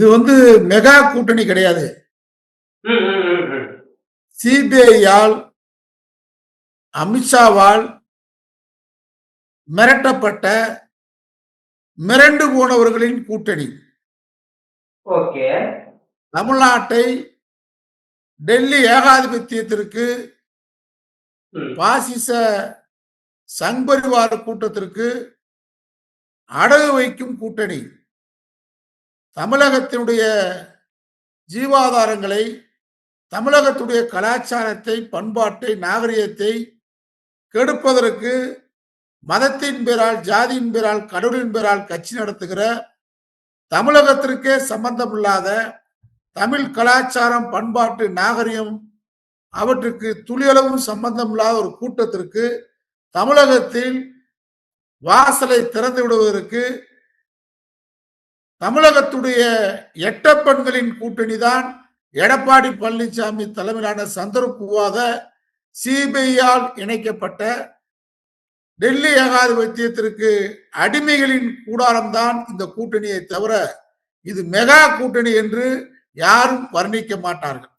இது மெகா கூட்டணி கிடையாது. ம், ம், ம், ம். சிபிஐயால், அமித்ஷாவால் மிரட்டப்பட்ட, மிரண்டு போனவர்களின் கூட்டணி. ஓகே. தமிழ்நாட்டை டெல்லி ஏகாதிபத்தியத்திற்கு, ம். பாசிச சங் பரிவார கூட்டத்திற்கு அடகு வைக்கும் கூட்டணி. தமிழகத்தினுடைய ஜீவாதாரங்களை, தமிழகத்துடைய கலாச்சாரத்தை, பண்பாட்டை, நாகரிகத்தை கெடுப்பதற்கு மதத்தின் பேரால், ஜாதியின் பேரால், கடவுளின் பேரால் கட்சி நடத்துகிற, தமிழகத்திற்கே சம்பந்தம் இல்லாத, தமிழ் கலாச்சாரம், பண்பாட்டு, நாகரிகம் அவற்றுக்கு துளியளவும் சம்பந்தம் இல்லாத ஒரு கூட்டத்திற்கு தமிழகத்தில் வாசலை திறந்து விடுவதற்கு தமிழகத்துடைய எட்டப்பெண்களின் கூட்டணி தான் எடப்பாடி பழனிசாமி தலைமையிலான சந்தர்ப்பவாத சிபிஐயால் இணைக்கப்பட்ட டெல்லி ஏகாதிபத்தியத்திற்கு அடிமைகளின் கூடாரம் தான் இந்த கூட்டணியை தவிர இது மெகா கூட்டணி என்று யாரும் வர்ணிக்க மாட்டார்கள்.